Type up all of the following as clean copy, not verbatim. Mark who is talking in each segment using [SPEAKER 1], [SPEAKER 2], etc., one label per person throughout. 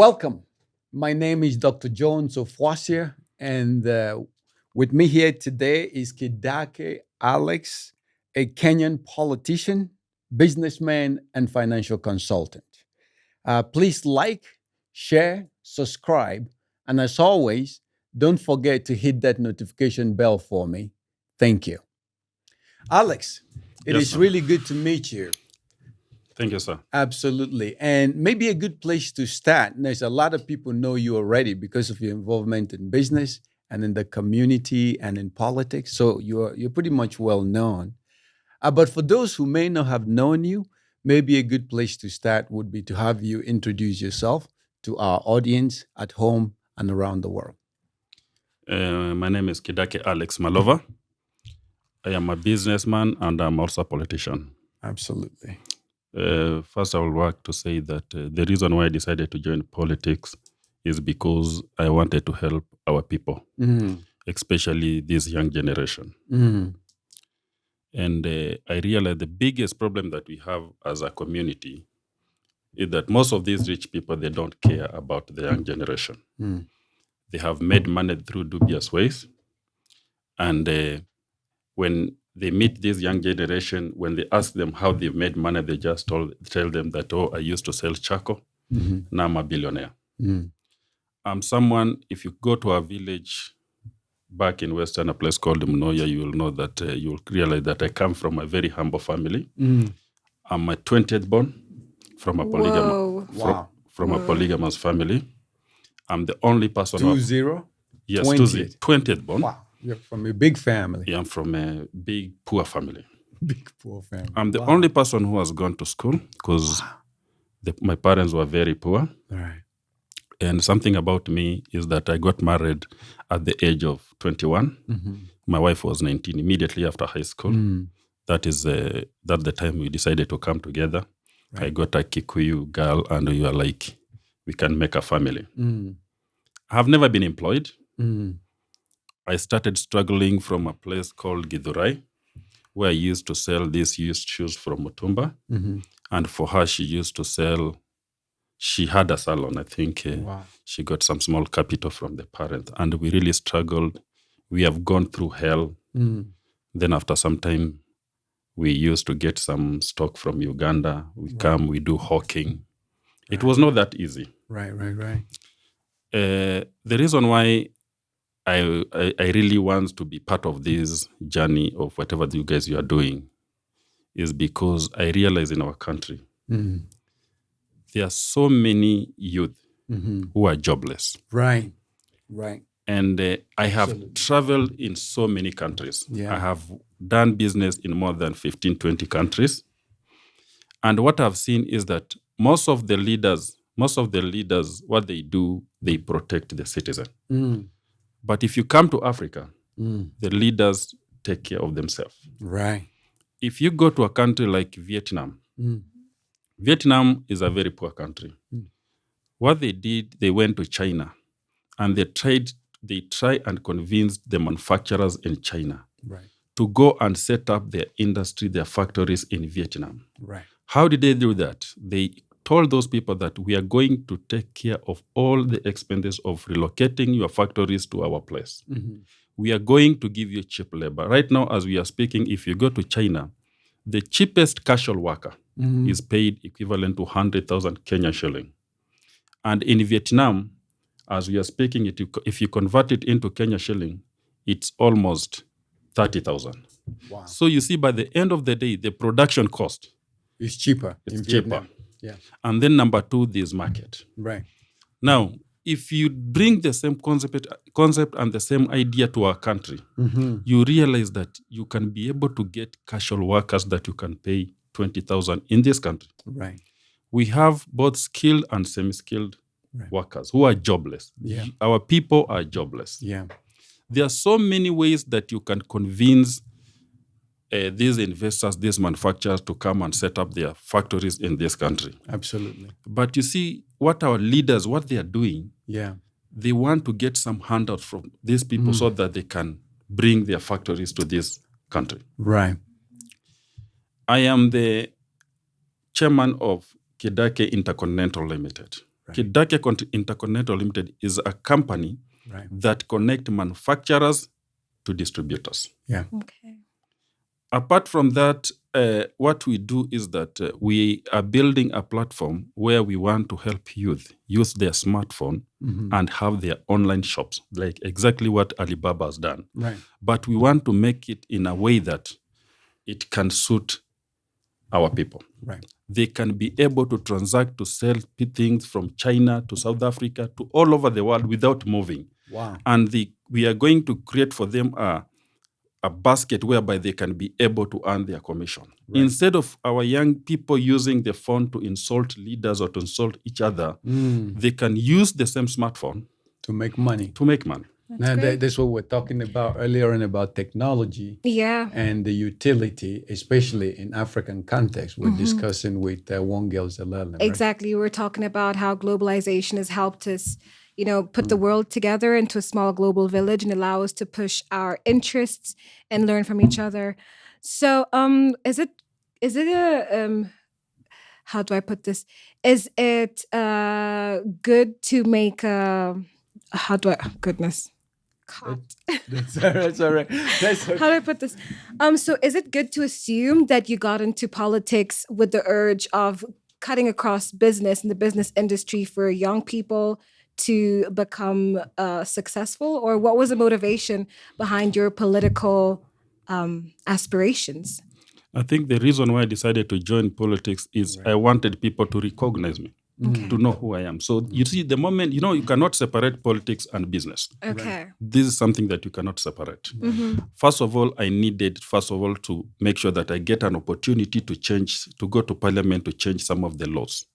[SPEAKER 1] Welcome. My name is Dr. JOfuasia, and with me here today is Kidake Alex, a Kenyan politician, businessman, and financial consultant. Please like, share, subscribe, and as always, don't forget to hit that notification bell for me. Thank you. Alex, it
[SPEAKER 2] Yes,
[SPEAKER 1] is
[SPEAKER 2] sir.
[SPEAKER 1] really good to meet you.
[SPEAKER 2] Thank you, sir.
[SPEAKER 1] Absolutely. And maybe a good place to start. There's a lot of people know you already because of your involvement in business and in the community and in politics. So you're pretty much well known. But for those who may not have known you, maybe a good place to start would be to have you introduce yourself to our audience at home and around the world.
[SPEAKER 2] My name is Kidake Alex Malova. I am a businessman and I'm also a politician.
[SPEAKER 1] Absolutely.
[SPEAKER 2] First, I would like to say that the reason why I decided to join politics is because I wanted to help our people,
[SPEAKER 1] Mm,
[SPEAKER 2] especially this young generation.
[SPEAKER 1] mm,
[SPEAKER 2] And I realized the biggest problem that we have as a community is that most of these rich people, they don't care about the young generation.
[SPEAKER 1] mm.
[SPEAKER 2] They have made money through dubious ways. And when they meet this young generation, when they ask them how they've made money, they just tell them that, oh, I used to sell charcoal.
[SPEAKER 1] Mhm.
[SPEAKER 2] Now I'm a billionaire.
[SPEAKER 1] Mm.
[SPEAKER 2] I'm someone, if you go to a village back in Western, a place called Mnoya, you will know that, you'll realize that I come from a very humble family.
[SPEAKER 1] Mm.
[SPEAKER 2] I'm a 20th born from a
[SPEAKER 3] Whoa.
[SPEAKER 1] Wow.
[SPEAKER 2] from a
[SPEAKER 3] Whoa.
[SPEAKER 2] polygamous family. I'm the only person who
[SPEAKER 1] 2-0?
[SPEAKER 2] yes,
[SPEAKER 1] 20th.
[SPEAKER 2] 20th born.
[SPEAKER 1] Wow. You're from a big family.
[SPEAKER 2] Yeah, I'm from a big poor family.
[SPEAKER 1] Big poor family.
[SPEAKER 2] I'm the
[SPEAKER 1] Wow.
[SPEAKER 2] only person who has gone to school because my parents were very poor.
[SPEAKER 1] All right.
[SPEAKER 2] And something about me is that I got married at the age of 21.
[SPEAKER 1] Mm-hmm.
[SPEAKER 2] My wife was 19 immediately after high school.
[SPEAKER 1] Mm.
[SPEAKER 2] That is that's the time we decided to come together. I
[SPEAKER 1] Right.
[SPEAKER 2] got a Kikuyu girl and we were like, we can make a family.
[SPEAKER 1] Mm.
[SPEAKER 2] I have never been employed.
[SPEAKER 1] Mm.
[SPEAKER 2] I started struggling from a place called Githurai, where I used to sell these used shoes from Mutumba.
[SPEAKER 1] Mm-hmm.
[SPEAKER 2] And for her, she had a salon. I think
[SPEAKER 1] Wow.
[SPEAKER 2] she got some small capital from the parents. And we really struggled. We have gone through hell.
[SPEAKER 1] Mm.
[SPEAKER 2] Then after some time, we used to get some stock from Uganda. We come, we do hawking. It was not that easy.
[SPEAKER 1] Right. Right.
[SPEAKER 2] The reason why I really want to be part of this journey of whatever you guys you are doing is because I realize in our country,
[SPEAKER 1] Mm.
[SPEAKER 2] there are so many youth
[SPEAKER 1] Mm-hmm.
[SPEAKER 2] who are jobless.
[SPEAKER 1] Right. Right.
[SPEAKER 2] And I have
[SPEAKER 1] Absolutely.
[SPEAKER 2] traveled in so many countries.
[SPEAKER 1] Yeah.
[SPEAKER 2] I have done business in more than 15, 20 countries. And what I've seen is that most of the leaders, what they do, they protect the citizen.
[SPEAKER 1] Mm.
[SPEAKER 2] But if you come to Africa,
[SPEAKER 1] Mm.
[SPEAKER 2] the leaders take care of themselves.
[SPEAKER 1] Right.
[SPEAKER 2] If you go to a country like Vietnam,
[SPEAKER 1] Mm.
[SPEAKER 2] Vietnam is a very poor country.
[SPEAKER 1] Mm.
[SPEAKER 2] What they did, they went to China and they try and convince the manufacturers in China
[SPEAKER 1] Right.
[SPEAKER 2] to go and set up their industry, their factories in Vietnam.
[SPEAKER 1] Right.
[SPEAKER 2] How did they do that? They told those people that we are going to take care of all the expenses of relocating your factories to our place.
[SPEAKER 1] Mm-hmm.
[SPEAKER 2] We are going to give you cheap labor. Right now, as we are speaking, if you go to China, the cheapest casual worker
[SPEAKER 1] Mm-hmm.
[SPEAKER 2] is paid equivalent to 100,000 Kenyan shilling. And in Vietnam, as we are speaking, if you convert it into Kenya shilling, it's almost 30,000.
[SPEAKER 1] Wow.
[SPEAKER 2] So you see, by the end of the day, the production cost
[SPEAKER 1] It's cheaper.
[SPEAKER 2] is
[SPEAKER 1] in
[SPEAKER 2] cheaper.
[SPEAKER 1] Vietnam. Yeah.
[SPEAKER 2] And then number two, there's market.
[SPEAKER 1] Right.
[SPEAKER 2] Now, if you bring the same concept and the same idea to our country,
[SPEAKER 1] Mm-hmm.
[SPEAKER 2] you realize that you can be able to get casual workers that you can pay 20,000 in this country.
[SPEAKER 1] Right.
[SPEAKER 2] We have both skilled and semi-skilled
[SPEAKER 1] Right.
[SPEAKER 2] workers who are jobless.
[SPEAKER 1] Yeah.
[SPEAKER 2] Our people are jobless.
[SPEAKER 1] Yeah.
[SPEAKER 2] There are so many ways that you can convince these investors, these manufacturers to come and set up their factories in this country.
[SPEAKER 1] Absolutely.
[SPEAKER 2] But you see, what our leaders, what they are doing,
[SPEAKER 1] Yeah.
[SPEAKER 2] they want to get some handout from these people so that they can bring their factories to this country.
[SPEAKER 1] Right.
[SPEAKER 2] I am the chairman of Kidake Intercontinental Limited. Kidake Intercontinental Limited is a company that connect manufacturers to distributors.
[SPEAKER 1] Yeah.
[SPEAKER 3] Okay.
[SPEAKER 2] Apart from that, what we do is that we are building a platform where we want to help youth use their smartphone and have their online shops, like exactly what Alibaba has done.
[SPEAKER 1] Right.
[SPEAKER 2] But we want to make it in a way that it can suit our people.
[SPEAKER 1] Right.
[SPEAKER 2] They can be able to transact, to sell things from China to South Africa to all over the world without moving.
[SPEAKER 1] Wow.
[SPEAKER 2] And we are going to create for them a basket whereby they can be able to earn their commission.
[SPEAKER 1] Right.
[SPEAKER 2] Instead of our young people using the phone to insult leaders or to insult each other, they can use the same smartphone
[SPEAKER 1] to make money.
[SPEAKER 3] That's great.
[SPEAKER 1] That's what we're talking about earlier and about technology and the utility, especially in African context. We're discussing with One Girl Zalala. Right?
[SPEAKER 3] Exactly. We're talking about how globalization has helped us, put the world together into a small global village and allow us to push our interests and learn from each other. So, is it a how do I put this? Is it good to make goodness. God.
[SPEAKER 1] That's all right.
[SPEAKER 3] How do I put this? So is it good to assume that you got into politics with the urge of cutting across business and the business industry for young people to become successful? Or what was the motivation behind your political aspirations?
[SPEAKER 2] I think the reason why I decided to join politics is I wanted people to recognize me, to know who I am. So you see, the moment, you cannot separate politics and business.
[SPEAKER 3] Okay.
[SPEAKER 2] This is something that you cannot separate. First of all, I needed, to make sure that I get an opportunity to go to parliament to change some of the laws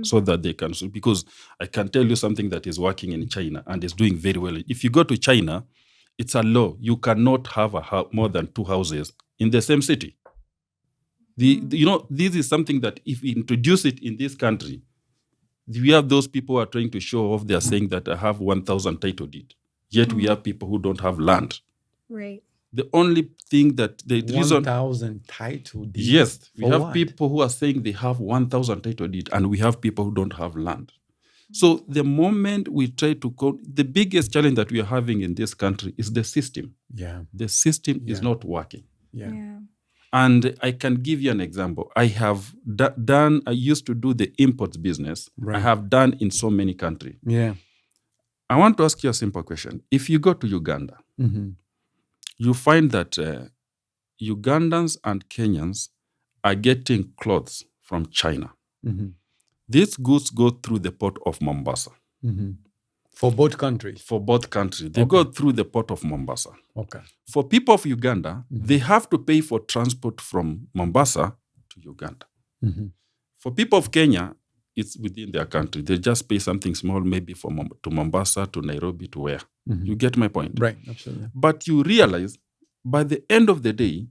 [SPEAKER 2] so that they can, because I can tell you something that is working in China and is doing very well. If you go to China, it's a law. You cannot have more than 2 houses in the same city. This is something that if we introduce it in this country, we have those people who are trying to show off. They are saying that I have 1,000 title deed. Yet we have people who don't have land.
[SPEAKER 3] Right.
[SPEAKER 2] The only thing that the reason
[SPEAKER 1] 1,000 title deed.
[SPEAKER 2] Yes, we
[SPEAKER 1] For
[SPEAKER 2] have
[SPEAKER 1] what?
[SPEAKER 2] people who are saying they have 1,000 title deed, and we have people who don't have land. So the moment we try to go, the biggest challenge that we are having in this country is the system.
[SPEAKER 1] Yeah.
[SPEAKER 2] The system is not working.
[SPEAKER 1] Yeah.
[SPEAKER 2] And I can give you an example. I have I used to do the imports business.
[SPEAKER 1] Right.
[SPEAKER 2] I have done in so many countries.
[SPEAKER 1] Yeah.
[SPEAKER 2] I want to ask you a simple question. If you go to Uganda, you find that Ugandans and Kenyans are getting clothes from China. These goods go through the port of Mombasa.
[SPEAKER 1] For both countries.
[SPEAKER 2] For both countries. They go through the port of Mombasa.
[SPEAKER 1] Okay.
[SPEAKER 2] For people of Uganda, they have to pay for transport from Mombasa to Uganda. For people of Kenya, it's within their country. They just pay something small, maybe to Mombasa, to Nairobi, to where. You get my point?
[SPEAKER 1] Right. Absolutely.
[SPEAKER 2] But you realize, by the end of the day,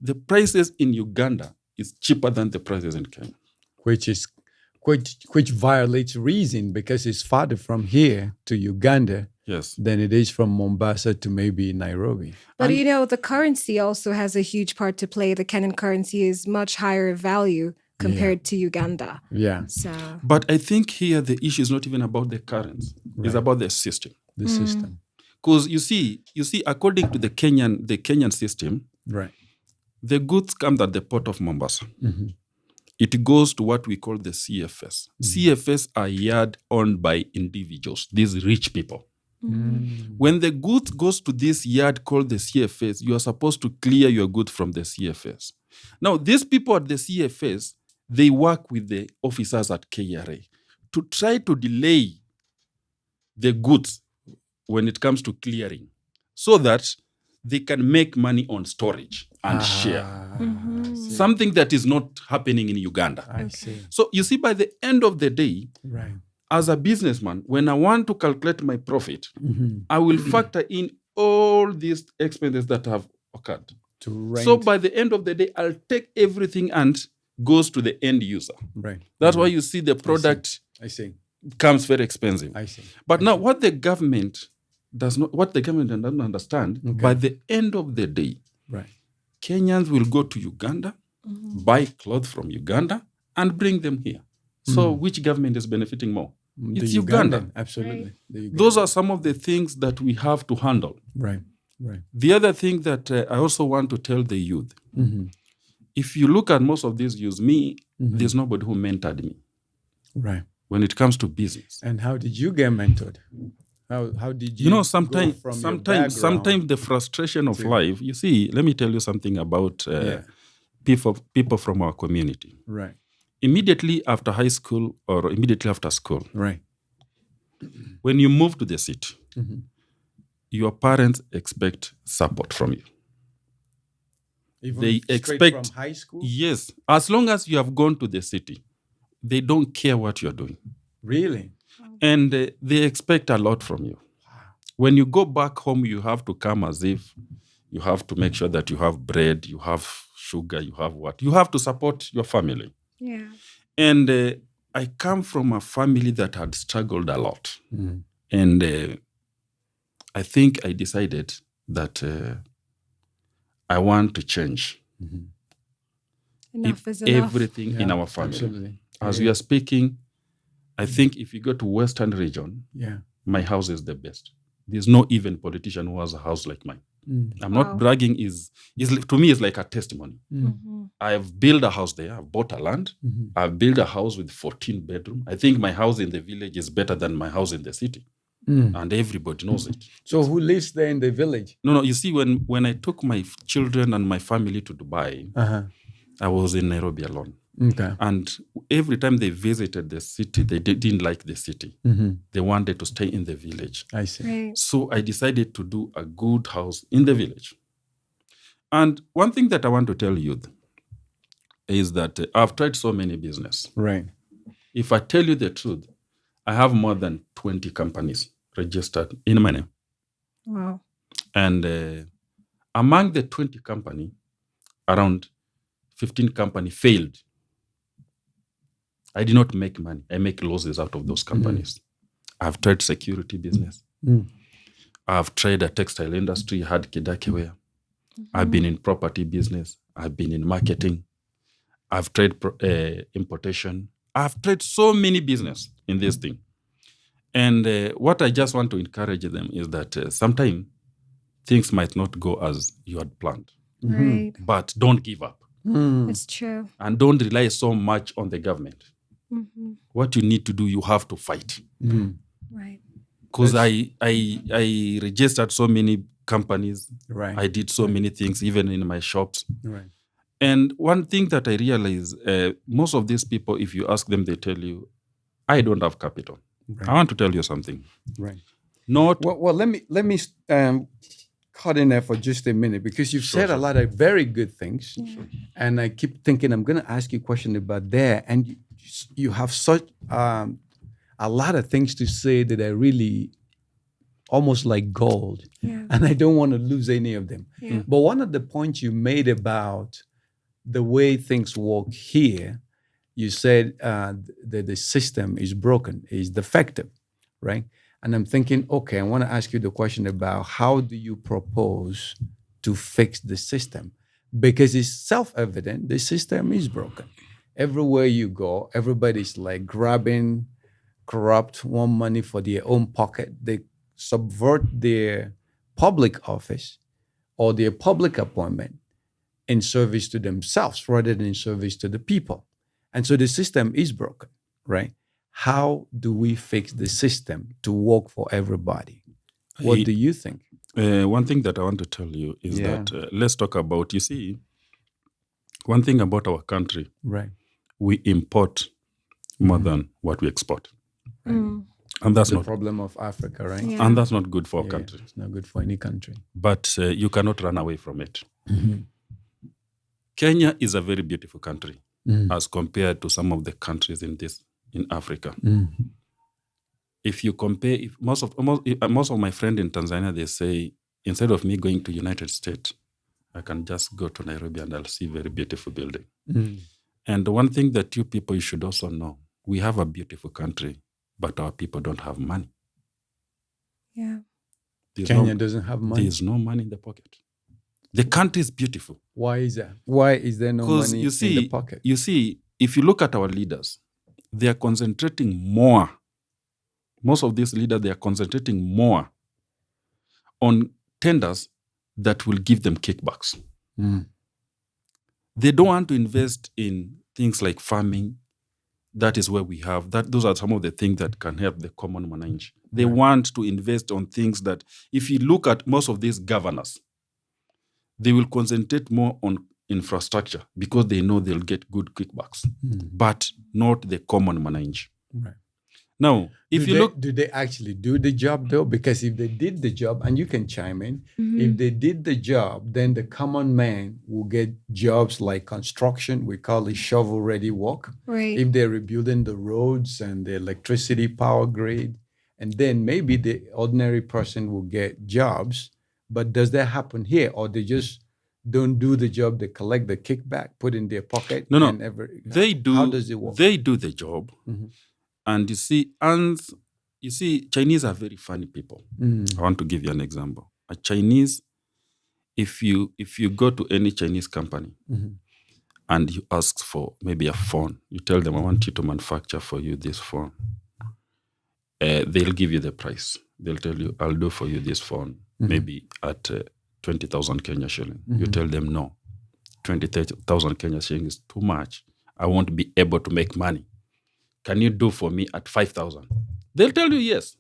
[SPEAKER 2] the prices in Uganda is cheaper than the prices in Kenya.
[SPEAKER 1] Which violates reason, because it's farther from here to Uganda than it is from Mombasa to maybe Nairobi.
[SPEAKER 3] But the currency also has a huge part to play. The Kenyan currency is much higher value compared to Uganda.
[SPEAKER 1] Yeah.
[SPEAKER 3] So.
[SPEAKER 2] But I think here the issue is not even about the currency. It's about the system.
[SPEAKER 1] The system.
[SPEAKER 2] Because you see, according to the Kenyan system,
[SPEAKER 1] right,
[SPEAKER 2] the goods come at the port of Mombasa. It goes to what we call the CFS. CFS are yard owned by individuals, these rich people. When the goods goes to this yard called the CFS, you are supposed to clear your goods from the CFS. Now, these people at the CFS, they work with the officers at KRA to try to delay the goods when it comes to clearing, so that they can make money on storage and share. Something that is not happening in Uganda.
[SPEAKER 1] I see.
[SPEAKER 2] So you see, by the end of the day, as a businessman, when I want to calculate my profit, I will factor in all these expenses that have occurred. So by the end of the day, I'll take everything and goes to the end user.
[SPEAKER 1] Right.
[SPEAKER 2] That's why you see the product comes very expensive.
[SPEAKER 1] I see.
[SPEAKER 2] But now what the government doesn't understand, by the end of the day, Kenyans will go to Uganda, buy clothes from Uganda, and bring them here. So which government is benefiting more? It's
[SPEAKER 1] The
[SPEAKER 2] Uganda.
[SPEAKER 1] Ugandan, absolutely.
[SPEAKER 3] Right.
[SPEAKER 1] The
[SPEAKER 2] Those
[SPEAKER 1] Ugandan.
[SPEAKER 2] are some of the things that we have to handle.
[SPEAKER 1] Right, right.
[SPEAKER 2] The other thing that I also want to tell the youth, if you look at most of these youths, there's nobody who mentored me
[SPEAKER 1] Right.
[SPEAKER 2] when it comes to business.
[SPEAKER 1] And how did you get mentored? How did you,
[SPEAKER 2] You know,
[SPEAKER 1] go
[SPEAKER 2] sometimes
[SPEAKER 1] from your background?
[SPEAKER 2] sometimes the frustration of life. You see, let me tell you something about people from our community.
[SPEAKER 1] Right,
[SPEAKER 2] Immediately after high school or immediately after school,
[SPEAKER 1] right.
[SPEAKER 2] when you move to the city, your parents expect support from you.
[SPEAKER 1] Even
[SPEAKER 2] They
[SPEAKER 1] straight
[SPEAKER 2] expect,
[SPEAKER 1] from high school?
[SPEAKER 2] yes, as long as you have gone to the city, they don't care what you're doing.
[SPEAKER 1] Really?
[SPEAKER 2] And they expect a lot from you. When you go back home, you have to come as if you have to make sure that you have bread, you have sugar, you have what? You have to support your family.
[SPEAKER 3] Yeah.
[SPEAKER 2] And I come from a family that had struggled a lot. And I think I decided that I want to change
[SPEAKER 3] Enough is enough.
[SPEAKER 2] everything in our family.
[SPEAKER 1] Absolutely.
[SPEAKER 2] As we are speaking, I think if you go to Western region,
[SPEAKER 1] Yeah.
[SPEAKER 2] my house is the best. There's no even politician who has a house like mine. I'm not bragging. Is to me is like a testimony. I've built a house there. I've bought a land. I've built a house with 14 bedrooms. I think my house in the village is better than my house in the city, and everybody knows it.
[SPEAKER 1] So who lives there in the village?
[SPEAKER 2] No. You see, when I took my children and my family to Dubai, I was in Nairobi alone.
[SPEAKER 1] Okay.
[SPEAKER 2] And every time they visited the city, they didn't like the city. They wanted to stay in the village.
[SPEAKER 1] I see.
[SPEAKER 3] Right.
[SPEAKER 2] So I decided to do a good house in the village. And one thing that I want to tell you is that I've tried so many business.
[SPEAKER 1] Right.
[SPEAKER 2] If I tell you the truth, I have more than 20 companies registered in my name.
[SPEAKER 3] Wow.
[SPEAKER 2] And among the 20 company, around 15 company failed. I did not make money. I make losses out of those companies. I've tried security business. I've tried a textile industry, had Kidake wear. I've been in property business. I've been in marketing. I've tried importation. I've tried so many business in this thing. And what I just want to encourage them is that sometimes things might not go as you had planned.
[SPEAKER 3] Right.
[SPEAKER 2] But don't give up.
[SPEAKER 3] It's true.
[SPEAKER 2] And don't rely so much on the government. What you need to do, you have to fight.
[SPEAKER 3] Right.
[SPEAKER 2] Because I registered so many companies.
[SPEAKER 1] Right.
[SPEAKER 2] I did so many things, even in my shops.
[SPEAKER 1] Right.
[SPEAKER 2] And one thing that I realize, most of these people, if you ask them, they tell you, I don't have capital.
[SPEAKER 1] Right.
[SPEAKER 2] I want to tell you something.
[SPEAKER 1] Right.
[SPEAKER 2] Not
[SPEAKER 1] Well, let me cut in there for just a minute, because you've said a lot of very good things, and I keep thinking I'm going to ask you a question about that, and you have such a lot of things to say that are really almost like gold, and I don't want to lose any of them. But one of the points you made about the way things work here, you said that the system is broken, is defective, right? And I'm thinking, okay, I want to ask you the question about how do you propose to fix the system? Because it's self-evident, the system is broken. Everywhere you go, everybody's like grabbing corrupt, want money for their own pocket. They subvert their public office or their public appointment in service to themselves rather than in service to the people. And so the system is broken, right? How do we fix the system to work for everybody? What do you think?
[SPEAKER 2] One thing that I want to tell you is that let's talk about, you see, one thing about our country,
[SPEAKER 1] Right.
[SPEAKER 2] we import more than what we export. And that's
[SPEAKER 1] The
[SPEAKER 2] not
[SPEAKER 1] problem of Africa, right?
[SPEAKER 3] Yeah.
[SPEAKER 2] and that's not good for our country.
[SPEAKER 1] It's not good for any country.
[SPEAKER 2] But you cannot run away from it. Kenya is a very beautiful country as compared to some of the countries in Africa. If you compare, most of my friends in Tanzania, they say, instead of me going to United States, I can just go to Nairobi and I'll see very beautiful building. And the one thing that you people should also know, we have a beautiful country, but our people don't have money.
[SPEAKER 3] Yeah.
[SPEAKER 1] Kenya doesn't have money.
[SPEAKER 2] There's no money in the pocket. The country is beautiful.
[SPEAKER 1] Why is that? Why is there no money
[SPEAKER 2] you see,
[SPEAKER 1] in the pocket?
[SPEAKER 2] You see, if you look at our leaders, they are concentrating more most of these leaders, they are concentrating more on tenders that will give them kickbacks.
[SPEAKER 1] Mm.
[SPEAKER 2] They don't want to invest in things like farming. That is where we have that. Those are some of the things that can help the common mwananchi. They
[SPEAKER 1] Right.
[SPEAKER 2] want to invest on things that, if you look at most of these governors, they will concentrate more on infrastructure because they know they'll get good kickbacks, but not the common mwananchi.
[SPEAKER 1] Right.
[SPEAKER 2] Now, if you look,
[SPEAKER 1] do they actually do the job though? Because if they did the job, and you can chime in,
[SPEAKER 3] Mm-hmm.
[SPEAKER 1] if they did the job, then the common man will get jobs like construction. We call it shovel-ready work.
[SPEAKER 3] Right.
[SPEAKER 1] If they're rebuilding the roads and the electricity power grid, and then maybe the ordinary person will get jobs. But does that happen here, or they just don't do the job? They collect the kickback, put in their pocket.
[SPEAKER 2] No,
[SPEAKER 1] and
[SPEAKER 2] they do.
[SPEAKER 1] How does it work?
[SPEAKER 2] They do the job,
[SPEAKER 1] Mhm.
[SPEAKER 2] and you see, Chinese are very funny people. I want to give you an example. A Chinese, if you go to any Chinese company
[SPEAKER 1] Mhm.
[SPEAKER 2] and you ask for maybe a phone, you tell them, I want you to manufacture for you this phone. They'll give you the price. They'll tell you, I'll do for you this phone, maybe at 20,000 Kenya shilling. You tell them, no, 20,000 Kenya shilling is too much. I won't be able to make money. Can you do for me at 5,000? They'll tell you yes.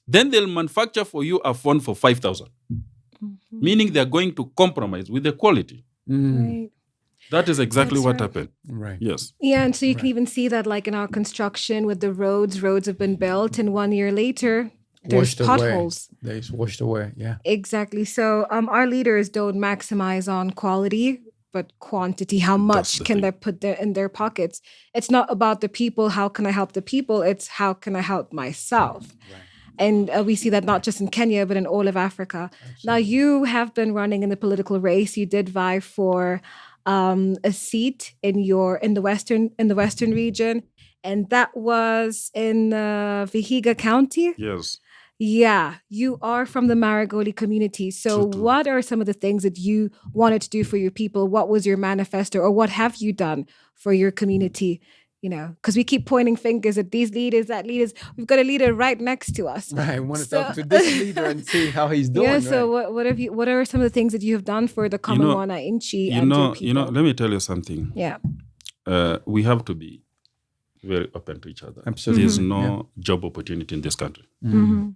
[SPEAKER 2] Then they'll manufacture for you a phone for 5,000, meaning they're going to compromise with the quality.
[SPEAKER 3] Right.
[SPEAKER 2] That is exactly
[SPEAKER 3] That's
[SPEAKER 2] what
[SPEAKER 3] right.
[SPEAKER 2] happened.
[SPEAKER 1] Right.
[SPEAKER 2] Yes.
[SPEAKER 3] Yeah, and so you can even see that, like in our construction with the roads have been built, and 1 year later, there's
[SPEAKER 1] Washed
[SPEAKER 3] potholes.
[SPEAKER 1] away. They washed away. Yeah.
[SPEAKER 3] Exactly. So our leaders don't maximize on quality, but quantity. How much
[SPEAKER 2] the
[SPEAKER 3] can
[SPEAKER 2] thing.
[SPEAKER 3] they put in their pockets? It's not about the people. How can I help the people? It's how can I help myself?
[SPEAKER 1] Right.
[SPEAKER 3] And we see that not just in Kenya, but in all of Africa. Now, you have been running in the political race. You did vie for a seat in the western region, and that was in Vihiga County.
[SPEAKER 2] Yes.
[SPEAKER 3] Yeah, you are from the Maragoli community. So,
[SPEAKER 2] True.
[SPEAKER 3] what are some of the things that you wanted to do for your people? What was your manifesto, or what have you done for your community? Because we keep pointing fingers at these leaders, that leaders. We've got a leader right next to us.
[SPEAKER 1] Right. I want to
[SPEAKER 3] So-
[SPEAKER 1] talk to this leader and see how he's doing.
[SPEAKER 3] Yeah. So,
[SPEAKER 1] right?
[SPEAKER 3] what are some of the things that you have done for the common
[SPEAKER 2] know-
[SPEAKER 3] Wananchi
[SPEAKER 2] You
[SPEAKER 3] and
[SPEAKER 2] know,
[SPEAKER 3] your people?
[SPEAKER 2] let me tell you something.
[SPEAKER 3] Yeah.
[SPEAKER 2] We have to be very open to each other.
[SPEAKER 1] Absolutely.
[SPEAKER 2] There's no job opportunity in this country.
[SPEAKER 3] Mhm.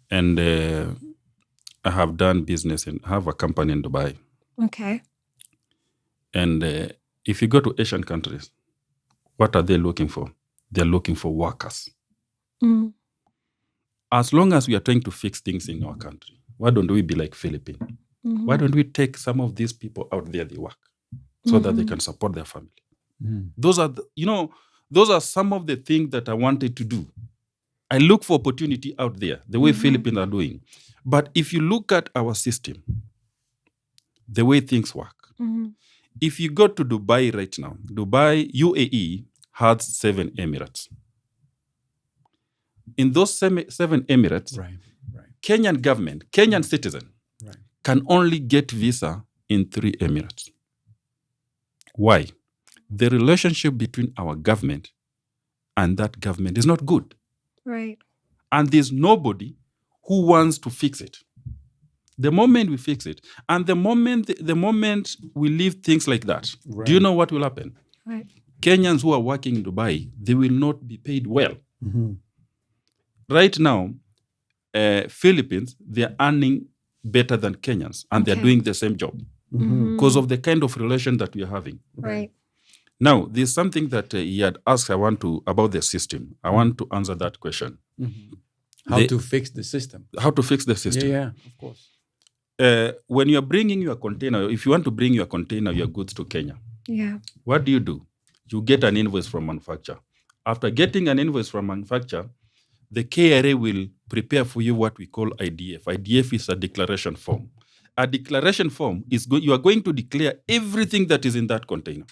[SPEAKER 2] And I have done business and have a company in Dubai.
[SPEAKER 3] Okay.
[SPEAKER 2] And if you go to Asian countries, what are they looking for? They're looking for workers.
[SPEAKER 3] Mm.
[SPEAKER 2] As long as we are trying to fix things in our country, why don't we be like Philippines?
[SPEAKER 3] Mhm.
[SPEAKER 2] Why don't we take some of these people out there, they work, so that they can support their family?
[SPEAKER 1] Mm.
[SPEAKER 2] Those are some of the things that I wanted to do. I look for opportunity out there, the way Philippines are doing. But if you look at our system, the way things work,
[SPEAKER 3] Mhm.
[SPEAKER 2] if you go to Dubai right now, Dubai, UAE, has 7 emirates. In those 7 emirates,
[SPEAKER 1] Right. Right.
[SPEAKER 2] Kenyan government, Kenyan citizen,
[SPEAKER 1] Right.
[SPEAKER 2] can only get visa in 3 emirates. Why? The relationship between our government and that government is not good.
[SPEAKER 3] Right.
[SPEAKER 2] And there's nobody who wants to fix it. The moment we fix it, and the moment we leave things like that,
[SPEAKER 1] Right.
[SPEAKER 2] do you know what will happen?
[SPEAKER 3] Right.
[SPEAKER 2] Kenyans who are working in Dubai, they will not be paid well.
[SPEAKER 1] Mhm.
[SPEAKER 2] Right now, Philippines, they're earning better than Kenyans, and they're
[SPEAKER 3] Okay.
[SPEAKER 2] doing the same job
[SPEAKER 3] Mhm.
[SPEAKER 2] because of the kind of relation that we are having.
[SPEAKER 3] Right.
[SPEAKER 2] Now, there's something that he had asked about the system. I want to answer that question.
[SPEAKER 1] How
[SPEAKER 2] They-
[SPEAKER 1] to fix the system?
[SPEAKER 2] How to fix the system?
[SPEAKER 1] Yeah. Of course.
[SPEAKER 2] When you're bringing your container, if you want to bring your container, your goods to Kenya,
[SPEAKER 3] Yeah.
[SPEAKER 2] what do? You get an invoice from manufacturer. After getting an invoice from manufacturer, the KRA will prepare for you what we call IDF. IDF is a declaration form. A declaration form is you are going to declare everything that is in that container.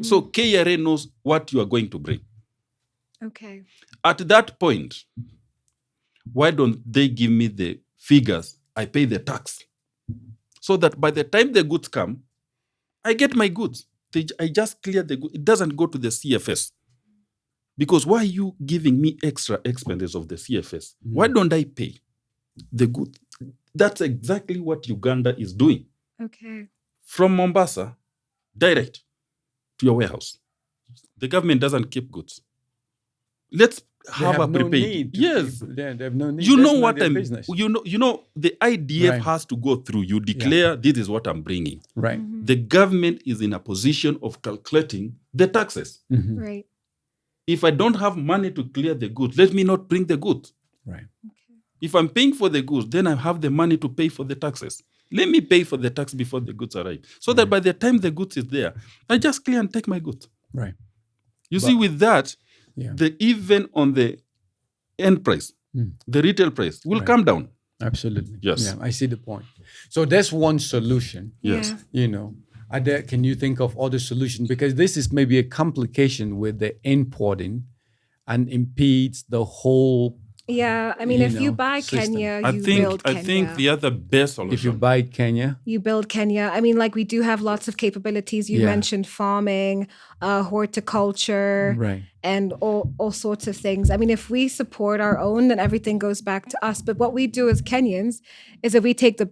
[SPEAKER 2] So KRA knows what you are going to bring.
[SPEAKER 3] Okay.
[SPEAKER 2] At that point, why don't they give me the figures? I pay the tax. So that by the time the goods come, I get my goods. I just clear the goods. It doesn't go to the CFS. Because why are you giving me extra expenses of the CFS? Why don't I pay the good? That's exactly what Uganda is doing.
[SPEAKER 3] Okay.
[SPEAKER 2] From Mombasa, direct to your warehouse. The government doesn't keep goods. Let's
[SPEAKER 1] They
[SPEAKER 2] have a
[SPEAKER 1] have no
[SPEAKER 2] prepaid.
[SPEAKER 1] need. To
[SPEAKER 2] Yes.
[SPEAKER 1] keep, they have no need.
[SPEAKER 2] You
[SPEAKER 1] That's
[SPEAKER 2] know
[SPEAKER 1] not
[SPEAKER 2] what
[SPEAKER 1] their
[SPEAKER 2] I'm.
[SPEAKER 1] business.
[SPEAKER 2] You know the IDF
[SPEAKER 1] Right.
[SPEAKER 2] has to go through. You declare this is what I'm bringing.
[SPEAKER 1] Right.
[SPEAKER 2] The government is in a position of calculating the taxes.
[SPEAKER 1] Mhm.
[SPEAKER 3] Right.
[SPEAKER 2] If I don't have money to clear the goods, let me not bring the goods.
[SPEAKER 1] Right.
[SPEAKER 2] If I'm paying for the goods, then I have the money to pay for the taxes. Let me pay for the tax before the goods arrive, so that by the time the goods is there, I just clear and take my goods.
[SPEAKER 1] Right.
[SPEAKER 2] You see, with that,
[SPEAKER 1] Yeah.
[SPEAKER 2] even on the end price, the retail price will come down.
[SPEAKER 1] Absolutely.
[SPEAKER 2] Yes.
[SPEAKER 1] Yeah, I see the point. So that's one solution.
[SPEAKER 2] Yes.
[SPEAKER 3] Yeah.
[SPEAKER 1] You know, can you think of other solutions? Because this is maybe a complication with the importing and impedes the whole.
[SPEAKER 3] Yeah. I mean,
[SPEAKER 1] You
[SPEAKER 3] if you
[SPEAKER 1] know,
[SPEAKER 3] buy
[SPEAKER 1] system.
[SPEAKER 3] Kenya,
[SPEAKER 2] I
[SPEAKER 3] you
[SPEAKER 2] think
[SPEAKER 3] build
[SPEAKER 2] I
[SPEAKER 3] Kenya.
[SPEAKER 2] think the other best solution.
[SPEAKER 1] If you buy Kenya,
[SPEAKER 3] You build Kenya. I mean, like we do have lots of capabilities. You
[SPEAKER 1] Yeah.
[SPEAKER 3] mentioned farming, horticulture,
[SPEAKER 1] Right.
[SPEAKER 3] and all sorts of things. I mean, if we support our own, then everything goes back to us. But what we do as Kenyans is that we take the